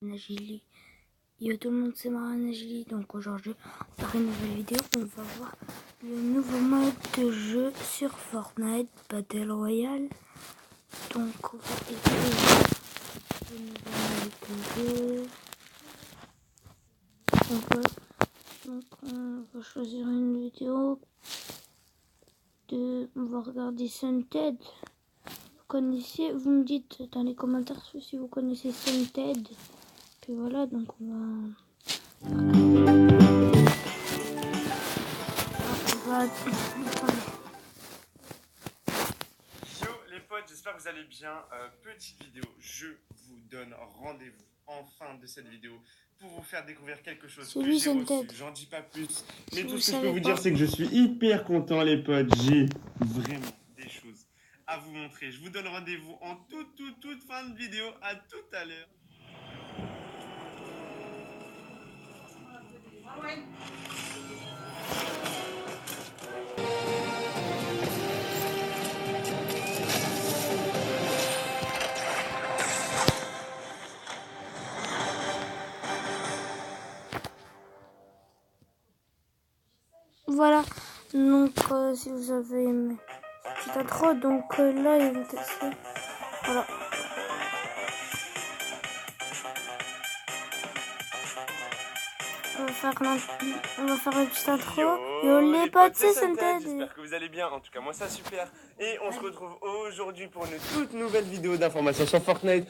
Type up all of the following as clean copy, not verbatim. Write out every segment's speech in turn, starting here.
Najili. Yo tout le monde, c'est Mara Najili. Donc aujourd'hui, on va faire une nouvelle vidéo. On va voir le nouveau mode de jeu sur Fortnite Battle Royale. Donc on va essayer le nouveau mode de jeu. On va choisir une vidéo on va regarder Sunted. Vous connaissez, vous me dites dans les commentaires si vous connaissez Sunted. Puis voilà, donc on va... Yo les potes, j'espère que vous allez bien. Petite vidéo, je vous donne rendez-vous en fin de cette vidéo pour vous faire découvrir quelque chose que j'ai reçu. J'en dis pas plus, mais tout ce que je peux vous dire, c'est que je suis hyper content les potes. J'ai vraiment des choses à vous montrer. Je vous donne rendez-vous en toute fin de vidéo. À tout à l'heure. Voilà, donc si vous avez aimé cette intro, donc là il va tester. Voilà. On va faire une petite intro. Yo les potes, c'est Sunted. J'espère que vous allez bien. En tout cas, moi ça super. Et on se retrouve aujourd'hui pour une toute nouvelle vidéo d'information sur Fortnite.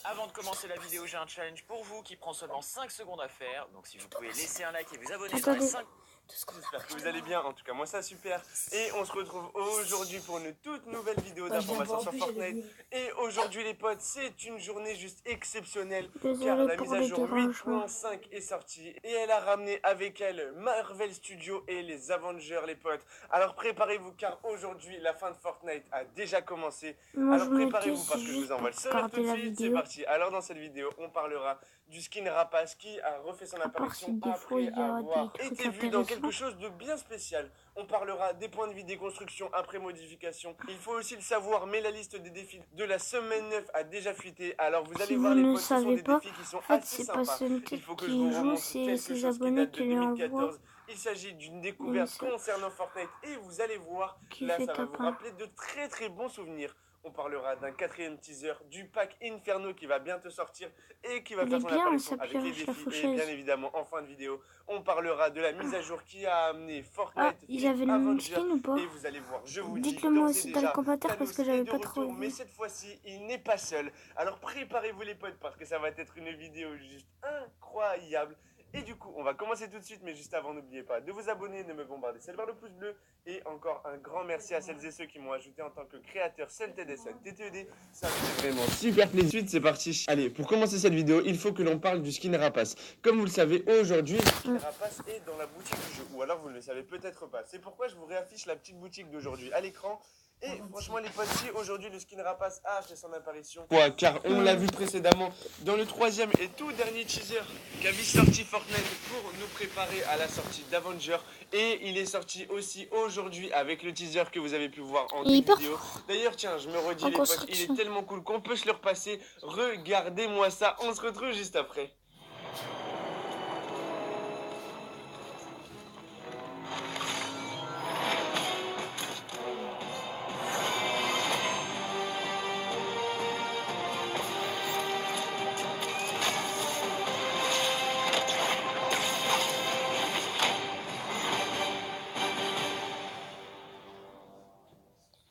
Avant de commencer la vidéo, j'ai un challenge pour vous qui prend seulement 5 secondes à faire. Donc si vous pouvez laisser un like et vous abonner dans les 5... J'espère que vous allez bien, en tout cas moi ça super. Et on se retrouve aujourd'hui pour une toute nouvelle vidéo d'information sur Fortnite. Et aujourd'hui les potes, c'est une journée juste exceptionnelle car la mise à jour 8.5 est sortie et elle a ramené avec elle Marvel Studios et les Avengers les potes. Alors préparez-vous car aujourd'hui la fin de Fortnite a déjà commencé. Alors préparez-vous parce que je vous envoie le sommaire tout de suite, c'est parti. Alors dans cette vidéo on parlera du skin Rapace qui a refait son apparition après avoir été vu dans quelque chose de bien spécial. On parlera des points de vie des constructions après modification. Il faut aussi le savoir, mais la liste des défis de la semaine 9 a déjà fuité. Alors vous allez voir les potes, ce sont des défis qui sont assez sympas. Il faut que je vous remontre quelque chose qui date de 2014. Il s'agit d'une découverte concernant Fortnite et vous allez voir, là ça va vous rappeler de très bons souvenirs. On parlera d'un 4e teaser du pack Inferno qui va bientôt sortir et qui va faire son apparition avec les défis. Et bien évidemment, en fin de vidéo, on parlera de la mise à jour qui a amené Fortnite ils avaient le skin ou pas? Et vous allez voir, je vous dis, dites-le moi aussi dans les commentaires parce que j'avais pas trop vu. Mais cette fois-ci, il n'est pas seul. Alors préparez-vous les potes parce que ça va être une vidéo juste incroyable. Et du coup, on va commencer tout de suite, mais juste avant, n'oubliez pas de vous abonner, de me bombarder celle vers le pouce bleu. Et encore un grand merci à celles et ceux qui m'ont ajouté en tant que créateur Sunted et TTED. Ça fait vraiment super plaisir. Ensuite, c'est parti. Allez, pour commencer cette vidéo, il faut que l'on parle du skin Rapace. Comme vous le savez, aujourd'hui, le skin Rapace est dans la boutique du jeu. Ou alors, vous ne le savez peut-être pas. C'est pourquoi je vous réaffiche la petite boutique d'aujourd'hui à l'écran. Et franchement les potes, si aujourd'hui le skin Rapace a fait son apparition, car on l'a vu précédemment dans le 3e et tout dernier teaser qu'a sorti Fortnite pour nous préparer à la sortie d'Avenger. Et il est sorti aussi aujourd'hui avec le teaser que vous avez pu voir en vidéo. D'ailleurs tiens, je me redis les potes, il est tellement cool qu'on peut se le repasser. Regardez-moi ça, on se retrouve juste après.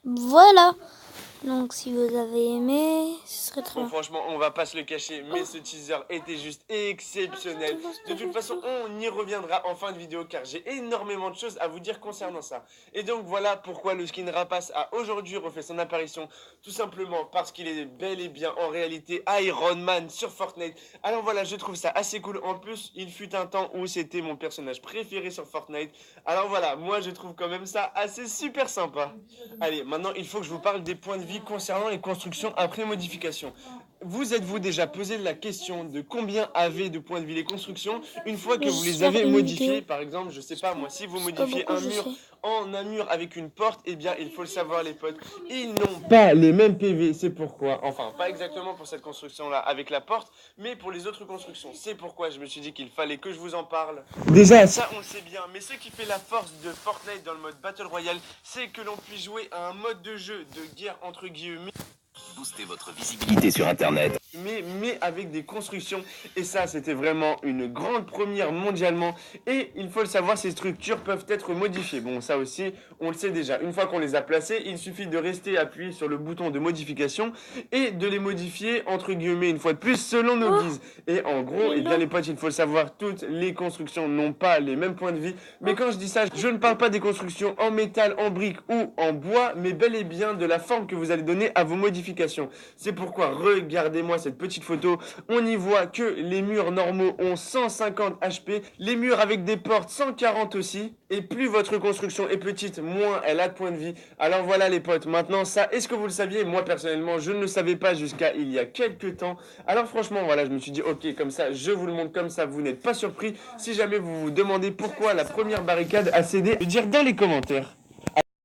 Voilà. Donc si vous avez aimé, ce serait très bien. Franchement, on va pas se le cacher, mais ce teaser était juste exceptionnel. De toute façon, on y reviendra en fin de vidéo car j'ai énormément de choses à vous dire concernant ça. Et donc voilà pourquoi le skin Rapace a aujourd'hui refait son apparition. Tout simplement parce qu'il est bel et bien en réalité Iron Man sur Fortnite. Alors voilà, je trouve ça assez cool. En plus, il fut un temps où c'était mon personnage préféré sur Fortnite. Alors voilà, moi je trouve quand même ça assez super sympa. Allez, maintenant il faut que je vous parle des points de vie concernant les constructions après modification. vous êtes-vous déjà posé la question de combien avaient de points de vie les constructions une fois que Mais vous je les vais avez faire une modifiées? vidéo. Par exemple, je sais pas moi, si vous C'est pas modifiez beaucoup, un je mur sais. en un mur avec une porte, eh bien, il faut le savoir, les potes. Ils n'ont pas les mêmes PV, c'est pourquoi. Enfin, pas exactement pour cette construction-là avec la porte, mais pour les autres constructions. C'est pourquoi je me suis dit qu'il fallait que je vous en parle. Déjà, ça, on le sait bien, mais ce qui fait la force de Fortnite dans le mode Battle Royale, c'est que l'on puisse jouer à un mode de jeu de guerre entre guillemets. Booster votre visibilité sur Internet. Mais avec des constructions. Et ça, c'était vraiment une grande première mondialement. Et il faut le savoir, ces structures peuvent être modifiées. Bon, ça aussi, on le sait déjà. Une fois qu'on les a placées, il suffit de rester appuyé sur le bouton de modification et de les modifier, entre guillemets, une fois de plus, selon nos guises. Et en gros, eh bien les potes, il faut le savoir, toutes les constructions n'ont pas les mêmes points de vie. Mais quand je dis ça, je ne parle pas des constructions en métal, en briques ou en bois, mais bel et bien de la forme que vous allez donner à vos modifications. C'est pourquoi, regardez-moi cette petite photo, on y voit que les murs normaux ont 150 HP, les murs avec des portes 140 aussi, et plus votre construction est petite, moins elle a de points de vie. Alors voilà les potes, maintenant ça, est-ce que vous le saviez? Moi personnellement, je ne le savais pas jusqu'à il y a quelques temps. Alors franchement, voilà, je me suis dit, ok, comme ça, je vous le montre comme ça, vous n'êtes pas surpris. Si jamais vous vous demandez pourquoi la première barricade a cédé, le dire dans les commentaires.